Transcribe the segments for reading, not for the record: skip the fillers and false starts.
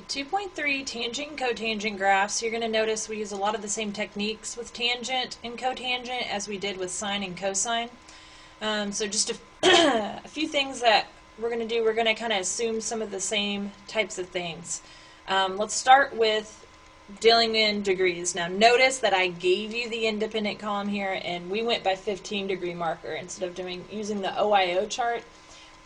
2.3 tangent and cotangent graphs. You're going to notice we use a lot of the same techniques with tangent and cotangent as we did with sine and cosine. So just a few things that we're going to do. We're going to kind of assume some of the same types of things. Let's start with dealing in degrees. Now notice that I gave you the independent column here and we went by 15-degree marker instead of using the OIO chart.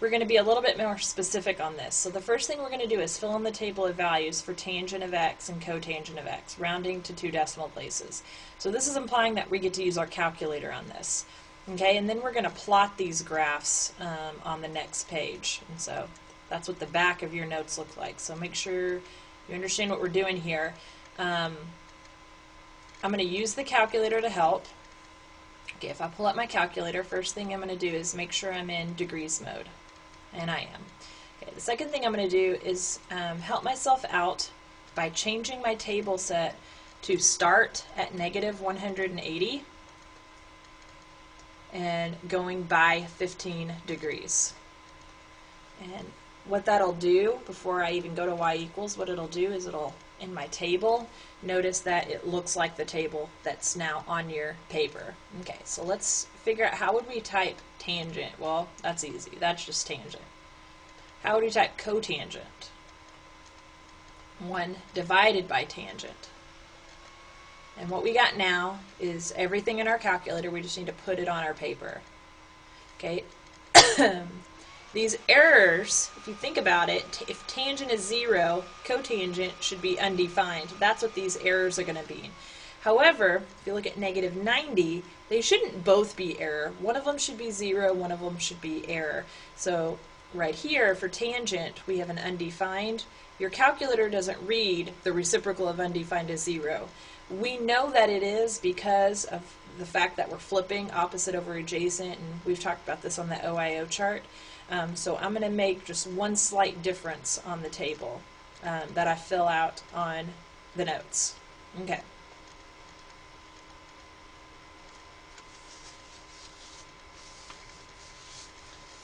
We're going to be a little bit more specific on this. So the first thing we're going to do is fill in the table of values for tangent of x and cotangent of x, rounding to 2 decimal places. So this is implying that we get to use our calculator on this. Okay, and then we're going to plot these graphs on the next page. And so that's what the back of your notes look like. So make sure you understand what we're doing here. I'm going to use the calculator to help. Okay, if I pull up my calculator, first thing I'm going to do is make sure I'm in degrees mode. And I am. Okay, the second thing I'm going to do is help myself out by changing my table set to start at negative 180 and going by 15 degrees. And what that'll do, before I even go to y equals, what it'll do is it'll, in my table, notice that it looks like the table that's now on your paper. Okay, so let's figure out how would we type tangent. Well, that's easy. That's just tangent. How would we type cotangent? 1 divided by tangent. And what we got now is everything in our calculator. We just need to put it on our paper. Okay. These errors, if you think about it, if tangent is 0, cotangent should be undefined. That's what these errors are going to be. However, if you look at negative 90, they shouldn't both be error. One of them should be 0, one of them should be error. So right here for tangent, we have an undefined. Your calculator doesn't read the reciprocal of undefined as 0. We know that it is because of the fact that we're flipping opposite over adjacent, and we've talked about this on the OIO chart. So I'm going to make just one slight difference on the table that I fill out on the notes. Okay.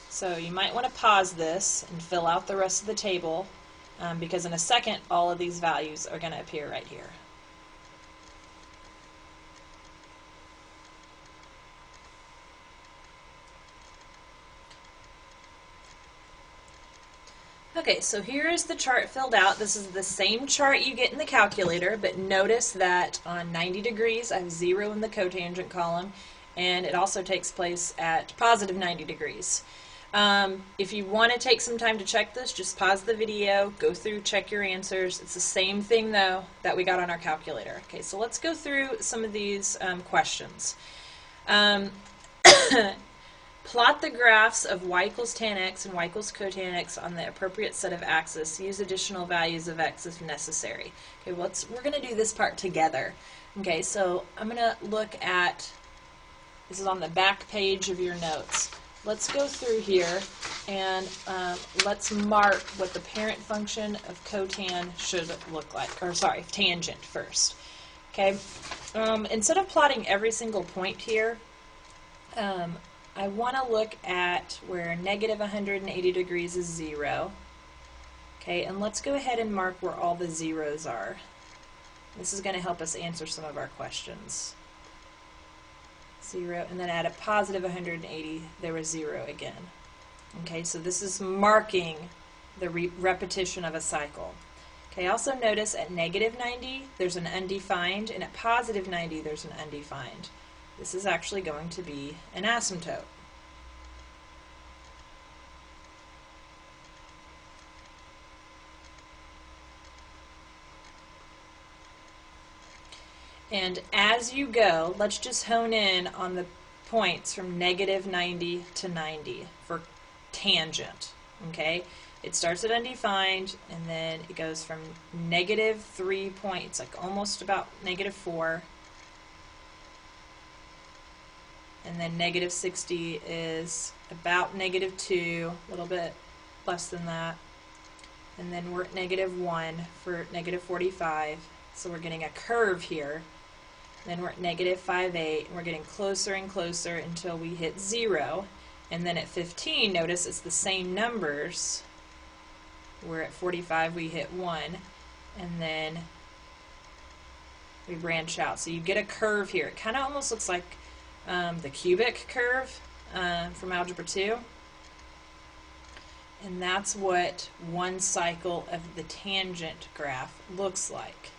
So you might want to pause this and fill out the rest of the table because in a second all of these values are going to appear right here. Okay, so here is the chart filled out. This is the same chart you get in the calculator, but notice that on 90 degrees I have 0 in the cotangent column, and it also takes place at positive 90 degrees. If you want to take some time to check this, just pause the video, go through, check your answers. It's the same thing, though, that we got on our calculator. Okay, so let's go through some of these questions. Plot the graphs of y equals tan x and y equals cotan x on the appropriate set of axes. Use additional values of x if necessary. Okay, we're going to do this part together. Okay, so I'm going to look at, this is on the back page of your notes. Let's go through here and let's mark what the parent function of cotan should look like, or sorry, tangent first. Okay, instead of plotting every single point here, I want to look at where negative 180 degrees is 0. Okay, and let's go ahead and mark where all the zeros are. This is going to help us answer some of our questions. 0, and then at a positive 180, there was 0 again. Okay, so this is marking the repetition of a cycle. Okay, also notice at negative 90, there's an undefined, and at positive 90, there's an undefined. This is actually going to be an asymptote. And as you go, let's just hone in on the points from negative 90 to 90 for tangent. Okay, it starts at undefined, and then it goes from negative 3 points, like almost about negative 4. And then negative 60 is about negative 2, a little bit less than that. And then we're at negative 1 for negative 45. So we're getting a curve here. Then we're at negative 5.8, and we're getting closer and closer until we hit 0. And then at 15, notice it's the same numbers. We're at 45, we hit 1. and then we branch out. So you get a curve here. It kind of almost looks like the cubic curve from Algebra 2. And that's what one cycle of the tangent graph looks like.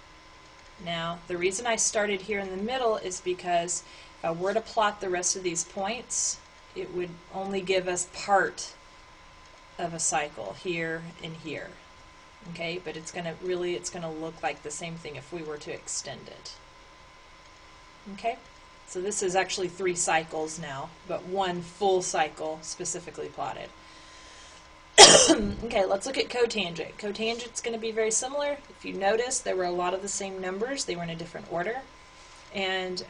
Now, the reason I started here in the middle is because if I were to plot the rest of these points, it would only give us part of a cycle here and here. Okay, but it's going to look like the same thing if we were to extend it. Okay, so this is actually 3 cycles now, but 1 full cycle specifically plotted. Okay, let's look at cotangent. Cotangent's going to be very similar. If you notice, there were a lot of the same numbers. They were in a different order. And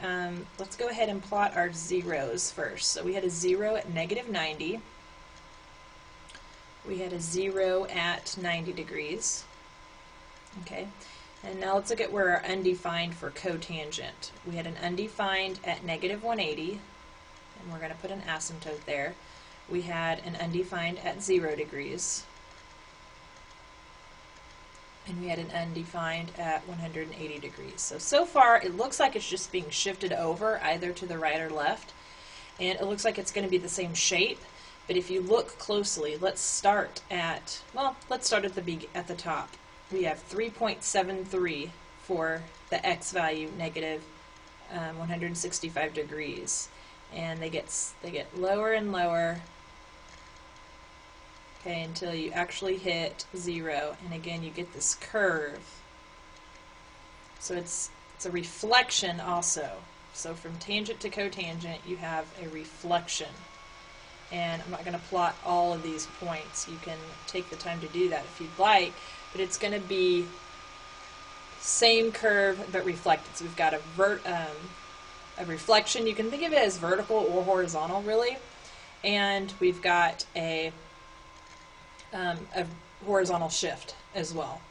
let's go ahead and plot our zeros first. So we had a 0 at -90. We had a 0 at 90 degrees. Okay, and now let's look at where our undefined for cotangent. We had an undefined at -180, and we're going to put an asymptote there. We had an undefined at 0 degrees, and we had an undefined at 180 degrees. So far it looks like it's just being shifted over either to the right or left, and it looks like it's going to be the same shape. But if you look closely, let's start at the top. We have 3.73 for the x value, negative 165 degrees, and they get lower and lower. Okay, until you actually hit 0, and again you get this curve. So it's a reflection also. So from tangent to cotangent you have a reflection. And I'm not going to plot all of these points. You can take the time to do that if you'd like, but it's going to be same curve but reflected. So we've got a reflection. You can think of it as vertical or horizontal, really, and we've got a horizontal shift as well.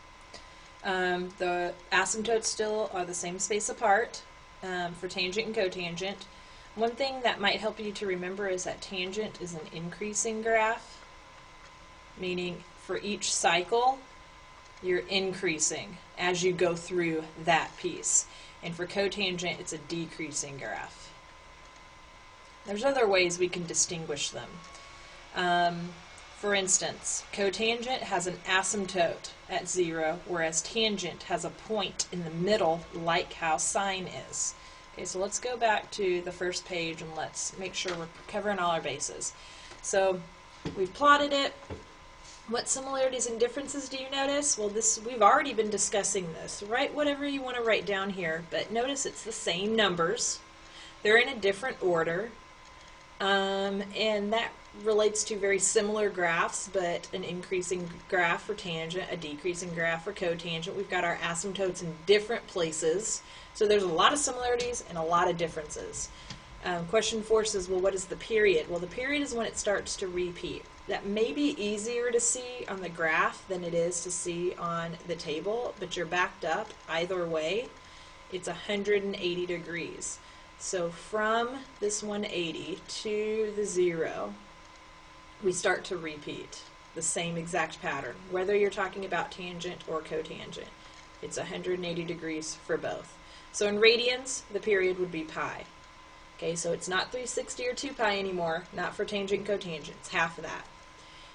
The asymptotes still are the same space apart for tangent and cotangent. One thing that might help you to remember is that tangent is an increasing graph, meaning for each cycle you're increasing as you go through that piece. And for cotangent, it's a decreasing graph. There's other ways we can distinguish them. For instance, cotangent has an asymptote at 0, whereas tangent has a point in the middle, like how sine is. Okay, so let's go back to the first page and let's make sure we're covering all our bases. So we've plotted it. What similarities and differences do you notice? Well, we've already been discussing this. Write whatever you want to write down here, but notice it's the same numbers. They're in a different order, and that relates to very similar graphs, but an increasing graph for tangent, a decreasing graph for cotangent. We've got our asymptotes in different places, so there's a lot of similarities and a lot of differences. Question 4 says, well, what is the period? Well, the period is when it starts to repeat. That may be easier to see on the graph than it is to see on the table, but you're backed up either way. It's 180 degrees. So from this 180 to the 0, we start to repeat the same exact pattern, whether you're talking about tangent or cotangent. It's 180 degrees for both. So in radians, the period would be pi. Okay, so it's not 360 or 2 pi anymore, not for tangent and cotangent, it's half of that.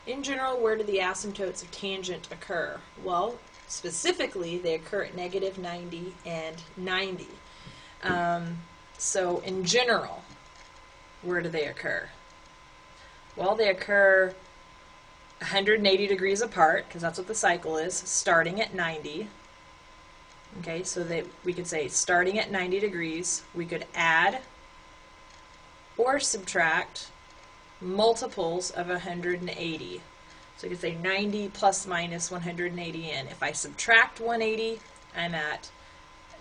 In general, where do the asymptotes of tangent occur? Well, specifically, they occur at -90 and 90. So in general, where do they occur? Well, they occur 180 degrees apart, because that's what the cycle is, starting at 90. Okay, so that we could say starting at 90 degrees, we could add or subtract multiples of 180. So you could say 90 plus minus 180 in. If I subtract 180, I'm at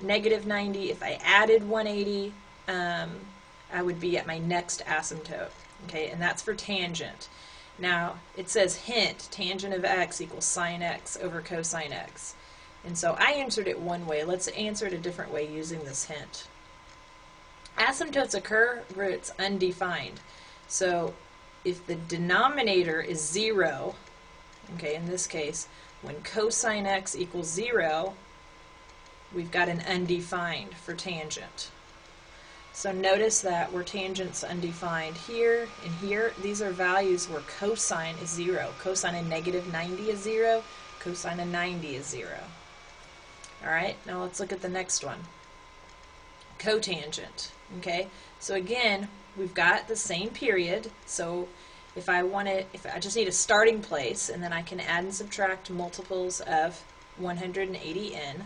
-90. If I added 180, I would be at my next asymptote. Okay, and that's for tangent. Now, it says hint, tangent of x equals sine x over cosine x. And so I answered it one way. Let's answer it a different way using this hint. Asymptotes occur where it's undefined. So if the denominator is 0, okay, in this case, when cosine x equals 0, we've got an undefined for tangent. So notice that where tangent's undefined here and here, these are values where cosine is 0. Cosine of negative 90 is 0. Cosine of 90 is 0. Alright, now let's look at the next one. Cotangent. Okay, so again, we've got the same period. So if I just need a starting place, and then I can add and subtract multiples of 180n.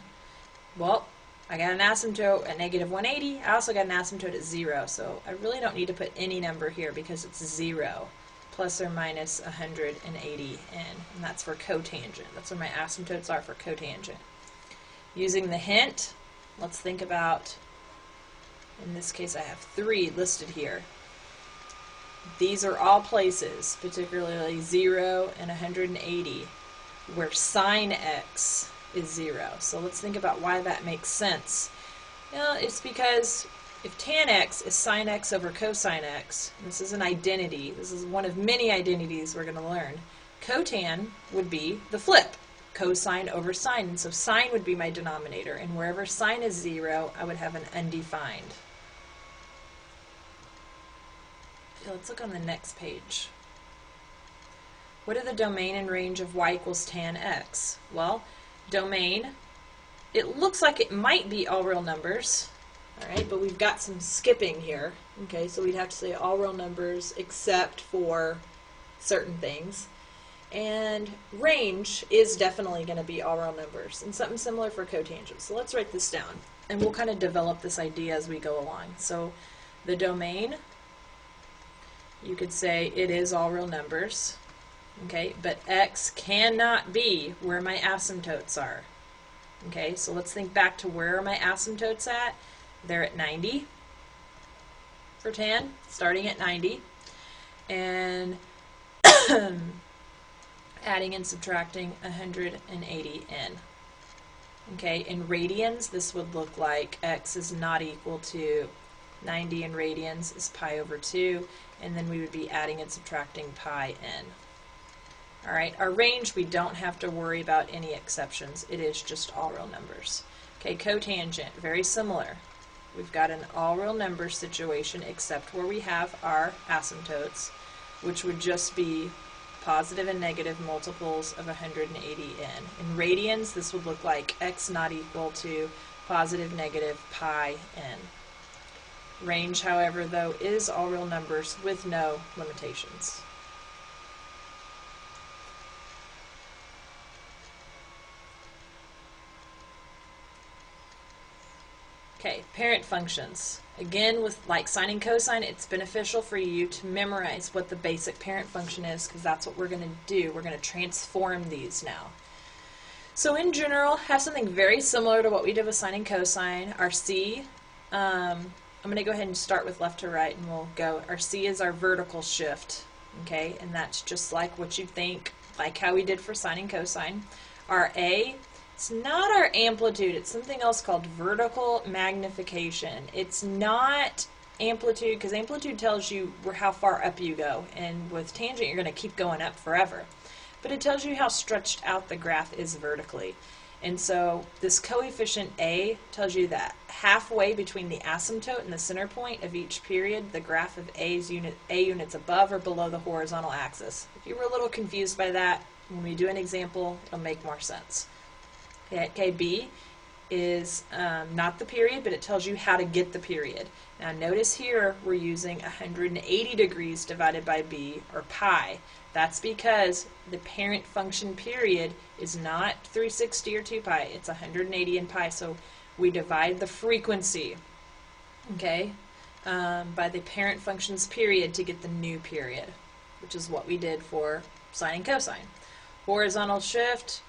Well, I got an asymptote at negative 180. I also got an asymptote at 0. So I really don't need to put any number here because it's 0 plus or minus 180n. And that's for cotangent. That's where my asymptotes are for cotangent. Using the hint, let's think about, in this case I have 3 listed here. These are all places, particularly 0 and 180, where sine x is 0. So let's think about why that makes sense. Well, it's because if tan x is sine x over cosine x, and this is an identity, this is one of many identities we're going to learn, cotan would be the flip, cosine over sine, and so sine would be my denominator, and wherever sine is 0, I would have an undefined. Okay, let's look on the next page. What are the domain and range of y equals tan x? Well, domain, it looks like it might be all real numbers, alright, but we've got some skipping here. Okay, so we'd have to say all real numbers except for certain things. And range is definitely going to be all real numbers, and something similar for cotangent. So let's write this down, and we'll kind of develop this idea as we go along. So the domain, you could say it is all real numbers. Okay, but x cannot be where my asymptotes are. Okay, so let's think back to where are my asymptotes at. They're at 90 for tan, starting at 90. And adding and subtracting 180n. Okay, in radians, this would look like x is not equal to 90 in radians is pi over 2, and then we would be adding and subtracting pi n. Alright, our range, we don't have to worry about any exceptions. It is just all real numbers. Okay, cotangent, very similar. We've got an all real number situation except where we have our asymptotes, which would just be positive and negative multiples of 180n. In radians, this would look like x not equal to positive negative pi n. Range, however, though, is all real numbers with no limitations. Okay, parent functions. Again, with like sine and cosine, it's beneficial for you to memorize what the basic parent function is, because that's what we're going to do. We're going to transform these now. So in general, have something very similar to what we did with sine and cosine. Our c, I'm going to go ahead and start with left to right, and we'll go. Our c is our vertical shift, okay, and that's just like what you'd think, like how we did for sine and cosine. Our a, it's not our amplitude, it's something else called vertical magnification. It's not amplitude, because amplitude tells you how far up you go, and with tangent you're going to keep going up forever. But it tells you how stretched out the graph is vertically. And so this coefficient A tells you that halfway between the asymptote and the center point of each period, the graph of A units above or below the horizontal axis. If you were a little confused by that, when we do an example, it'll make more sense. Okay, B is not the period, but it tells you how to get the period. Now notice here we're using 180 degrees divided by B, or pi. That's because the parent function period is not 360 or 2 pi, it's 180 in pi, so we divide the frequency, okay, by the parent function's period to get the new period, which is what we did for sine and cosine. Horizontal shift.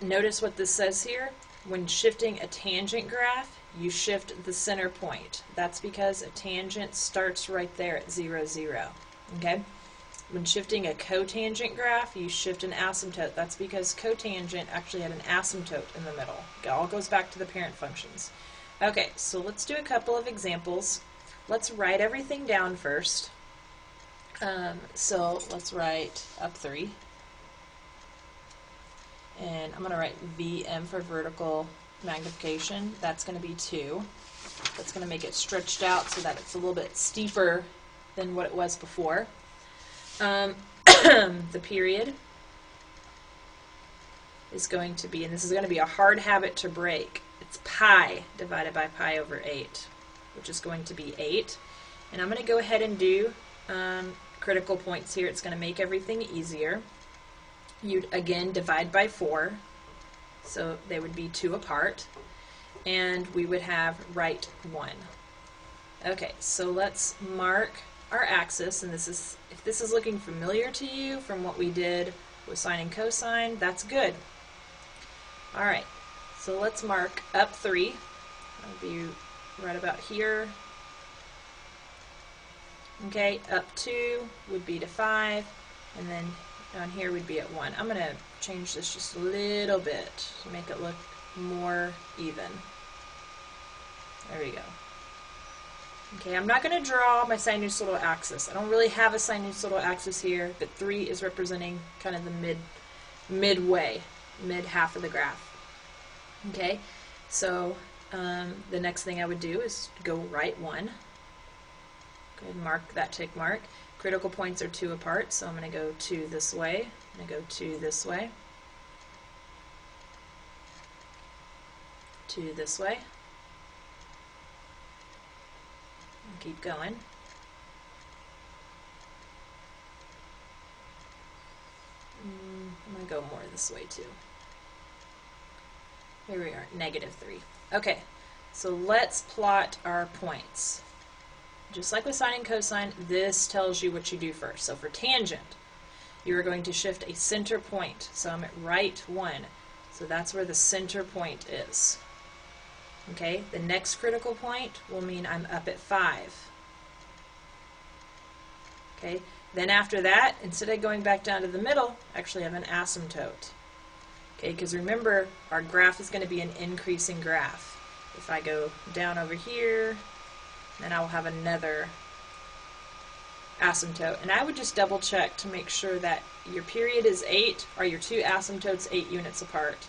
Notice what this says here. When shifting a tangent graph, you shift the center point. That's because a tangent starts right there at 0, 0. Okay? When shifting a cotangent graph, you shift an asymptote. That's because cotangent actually had an asymptote in the middle. It all goes back to the parent functions. Okay, so let's do a couple of examples. Let's write everything down first. So let's write up 3. And I'm going to write VM for vertical magnification, that's going to be 2. That's going to make it stretched out so that it's a little bit steeper than what it was before. The period is going to be, and this is going to be a hard habit to break, it's pi divided by pi over 8, which is going to be 8. And I'm going to go ahead and do critical points here. It's going to make everything easier. You'd again divide by 4, so they would be 2 apart, and we would have right 1. Okay, so let's mark our axis, and this is, if this is looking familiar to you from what we did with sine and cosine, that's good. Alright, so let's mark up 3. That'll be right about here. Okay, up 2 would be to 5, and then down here would be at 1. I'm going to change this just a little bit to make it look more even. There we go. Okay, I'm not going to draw my sinusoidal axis. I don't really have a sinusoidal axis here, but 3 is representing kind of the midway, mid half of the graph. Okay, so the next thing I would do is go right 1. Go ahead and mark that tick mark. Critical points are 2 apart, so I'm going to go 2 this way. I'm going to go 2 this way. 2 this way. And keep going. I'm going to go more this way too. Here we are, -3. Okay, so let's plot our points. Just like with sine and cosine, this tells you what you do first. So for tangent, you are going to shift a center point. So I'm at right 1. So that's where the center point is. Okay, the next critical point will mean I'm up at 5. Okay, then after that, instead of going back down to the middle, I actually have an asymptote. Okay, because remember, our graph is going to be an increasing graph. If I go down over here, then I will have another asymptote. And I would just double check to make sure that your period is 8, or your 2 asymptotes 8 units apart.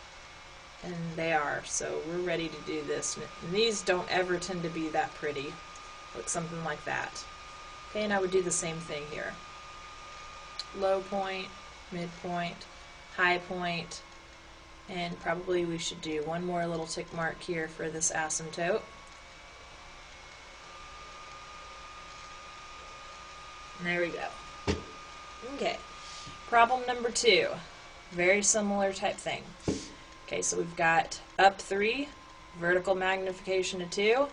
And they are, so we're ready to do this. And these don't ever tend to be that pretty. Look something like that. Okay, and I would do the same thing here. Low point, midpoint, high point, and probably we should do one more little tick mark here for this asymptote. There we go. Okay, problem number 2. Very similar type thing. Okay, so we've got up 3, vertical magnification of 2,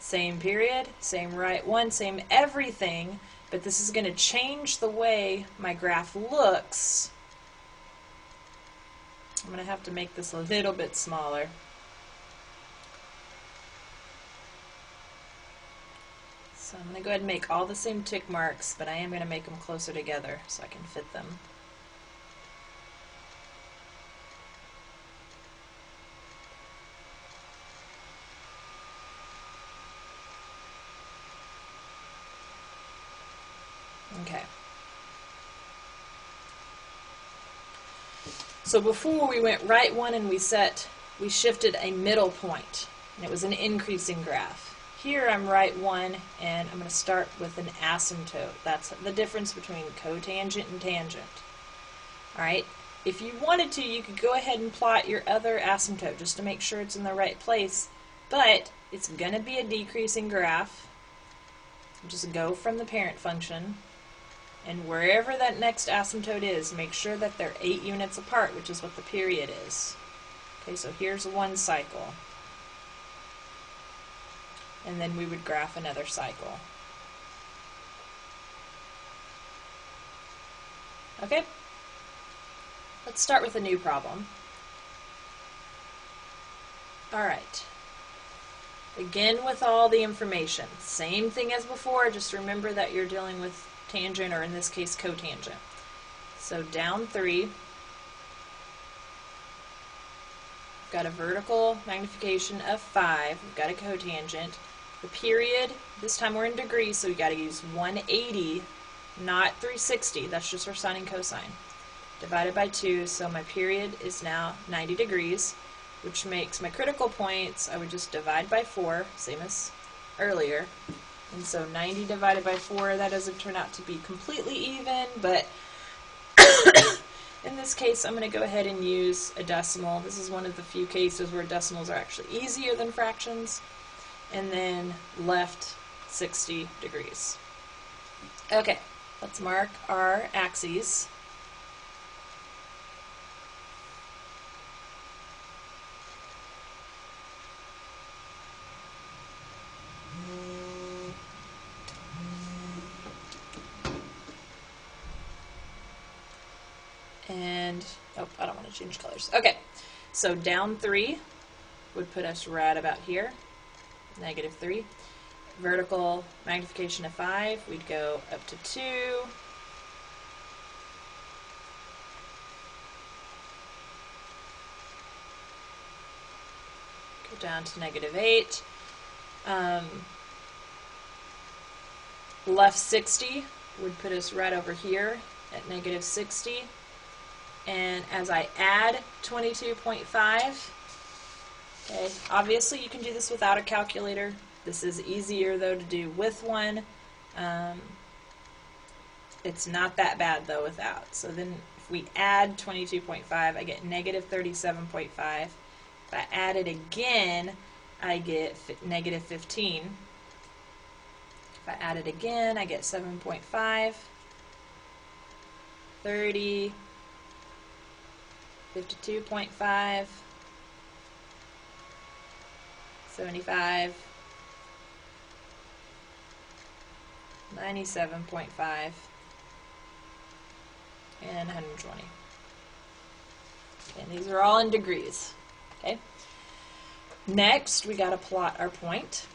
same period, same right 1, same everything, but this is going to change the way my graph looks. I'm going to have to make this a little bit smaller. So I'm going to go ahead and make all the same tick marks, but I am going to make them closer together so I can fit them. Okay. So before we went right 1 and we shifted a middle point, and it was an increasing graph. Here I'm right 1, and I'm going to start with an asymptote. That's the difference between cotangent and tangent. Alright, if you wanted to, you could go ahead and plot your other asymptote just to make sure it's in the right place, but it's going to be a decreasing graph. Just go from the parent function, and wherever that next asymptote is, make sure that they're 8 units apart, which is what the period is. Okay, so here's 1 cycle. And then we would graph another cycle. Okay? Let's start with a new problem. Alright. Again with all the information. Same thing as before, just remember that you're dealing with tangent, or in this case cotangent. So down 3, we've got a vertical magnification of 5, we've got a cotangent. The period, this time we're in degrees, so we got to use 180, not 360, that's just for sine and cosine. Divided by 2, so my period is now 90 degrees. which makes my critical points, I would just divide by 4, same as earlier. And so 90 divided by 4, that doesn't turn out to be completely even, but in this case, I'm going to go ahead and use a decimal. This is one of the few cases where decimals are actually easier than fractions. And then left 60 degrees. Okay, let's mark our axes. And, oh, I don't want to change colors. Okay, so down 3 would put us right about here, -3. Vertical magnification of 5, we'd go up to 2. Go down to -8. Left 60 would put us right over here at -60. And as I add 22.5, okay, obviously you can do this without a calculator. This is easier though to do with one. It's not that bad though without. So then if we add 22.5, I get -37.5. If I add it again, I get -15. If I add it again, I get 7.5, 30, 52.5, 75, 97.5, and 120. Okay, and these are all in degrees. Okay. Next, we got to plot our point.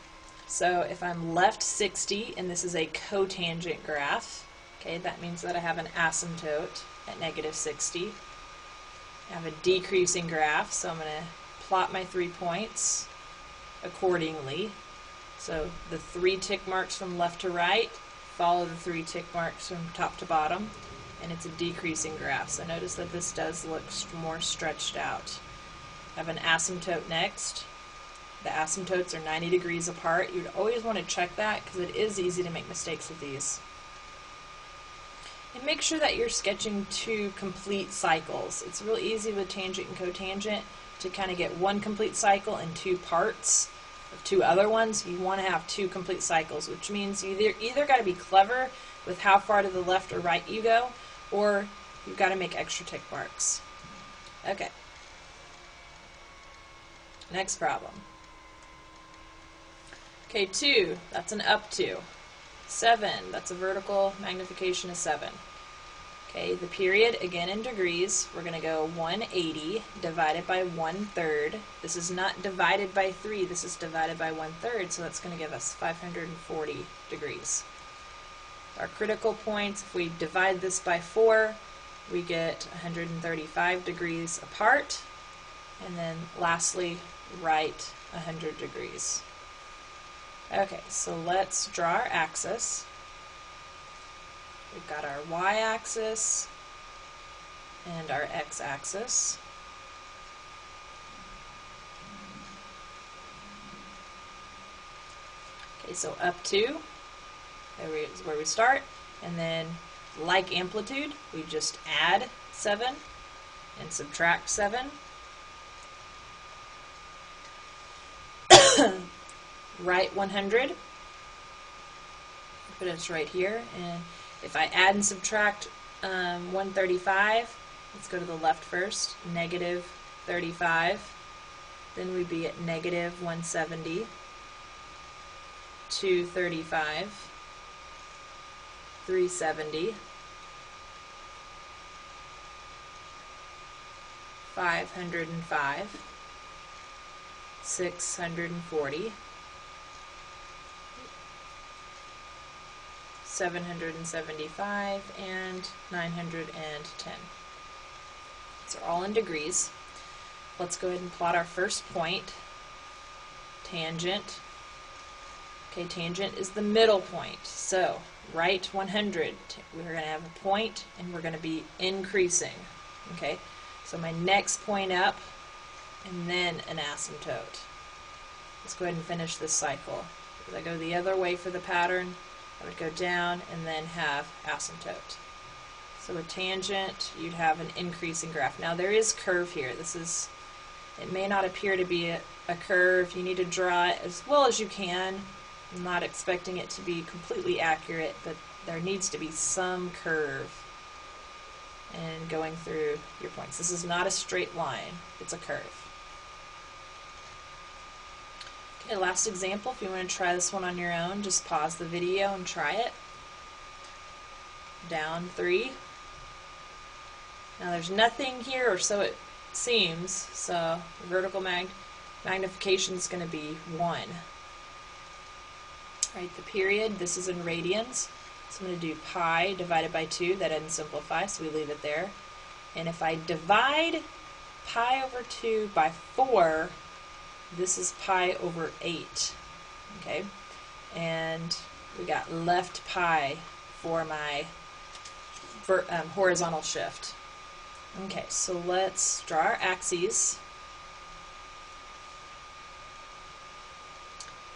So if I'm left 60, and this is a cotangent graph, okay, that means that I have an asymptote at -60. I have a decreasing graph, so I'm going to plot my 3 points accordingly. So the 3 tick marks from left to right follow the 3 tick marks from top to bottom, and it's a decreasing graph. So notice that this does look more stretched out. I have an asymptote next. The asymptotes are 90 degrees apart. You'd always want to check that because it is easy to make mistakes with these. And make sure that you're sketching 2 complete cycles. It's real easy with tangent and cotangent to kind of get 1 complete cycle and 2 parts of 2 other ones. You want to have 2 complete cycles, which means you either got to be clever with how far to the left or right you go, or you've got to make extra tick marks. Okay. Next problem. Okay, 2, that's an up to. 7, that's a vertical magnification of 7. Okay, the period, again in degrees, we're going to go 180 divided by 1/3. This is not divided by 3, this is divided by 1/3, so that's going to give us 540 degrees. Our critical points, if we divide this by 4, we get 135 degrees apart. And then lastly, right 100 degrees. Okay, so let's draw our axis. We've got our y-axis and our x-axis. Okay, so up to, there is where we start, and then like amplitude, we just add 7 and subtract 7. Right 100, put us right here, and if I add and subtract 135, let's go to the left first, -35, then we'd be at -170, 235, 370, 505, 640, 775, and 910. These are all in degrees. Let's go ahead and plot our first point, tangent. Okay, tangent is the middle point. So, right 100, we're going to have a point, and we're going to be increasing. Okay, so my next point up and then an asymptote. Let's go ahead and finish this cycle. As I go the other way for the pattern, I would go down and then have asymptote. So with tangent, you'd have an increasing graph. Now there is curve here. It may not appear to be a curve. You need to draw it as well as you can. I'm not expecting it to be completely accurate, but there needs to be some curve and going through your points. This is not a straight line, it's a curve. Okay, last example, if you want to try this one on your own, just pause the video and try it. Down 3. Now there's nothing here, or so it seems, so vertical magnification is going to be 1. Right, the period, this is in radians. So I'm going to do pi divided by 2. That doesn't simplify, so we leave it there. And if I divide pi over 2 by 4, this is pi over 8. Okay? And we got left pi for my horizontal shift. Okay, so let's draw our axes.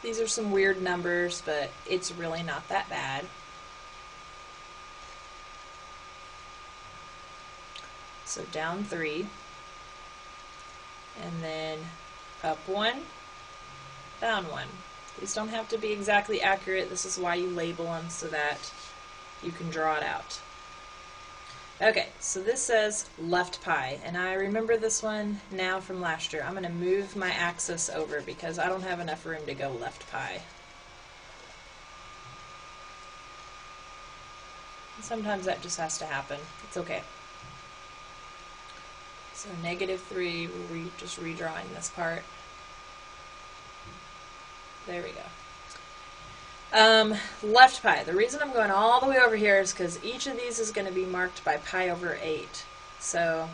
These are some weird numbers, but it's really not that bad. So down 3, and then up 1, down 1. These don't have to be exactly accurate. This is why you label them, so that you can draw it out. Okay, so this says left pi, and I remember this one now from last year. I'm going to move my axis over because I don't have enough room to go left pi. Sometimes that just has to happen. It's okay. So -3, we're just redrawing this part. There we go. Left pi. The reason I'm going all the way over here is because each of these is going to be marked by pi over 8. So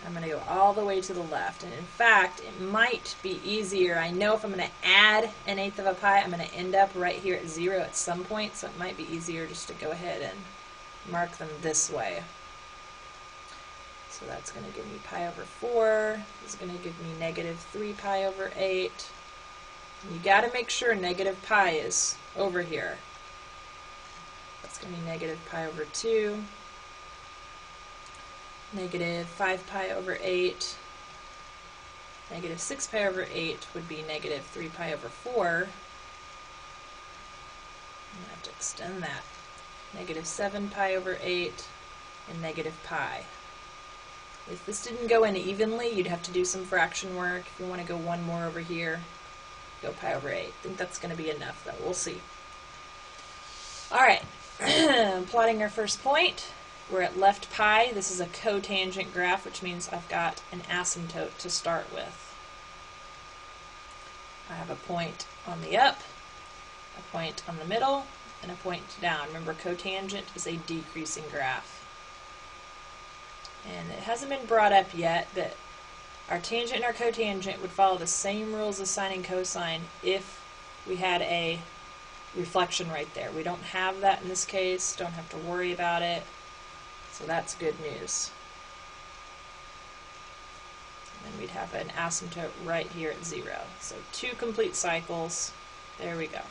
I'm going to go all the way to the left. And in fact, it might be easier. I know if I'm going to add 1/8 of a pi, I'm going to end up right here at 0 at some point. So it might be easier just to go ahead and mark them this way. So that's going to give me pi over 4. This is going to give me -3 pi over 8. You got to make sure negative pi is over here. That's going to be -pi over 2. -5 pi over 8. -6 pi over 8 would be -3 pi over 4. I'm going to have to extend that. -7 pi over 8 and -pi. If this didn't go in evenly, you'd have to do some fraction work. If you want to go one more over here, go pi over 8. I think that's going to be enough, though. We'll see. Alright, plotting our first point. We're at left pi. This is a cotangent graph, which means I've got an asymptote to start with. I have a point on the up, a point on the middle, and a point down. Remember, cotangent is a decreasing graph. And it hasn't been brought up yet, but our tangent and our cotangent would follow the same rules as sine and cosine if we had a reflection right there. We don't have that in this case, don't have to worry about it, so that's good news. And then we'd have an asymptote right here at 0. So 2 complete cycles. There we go.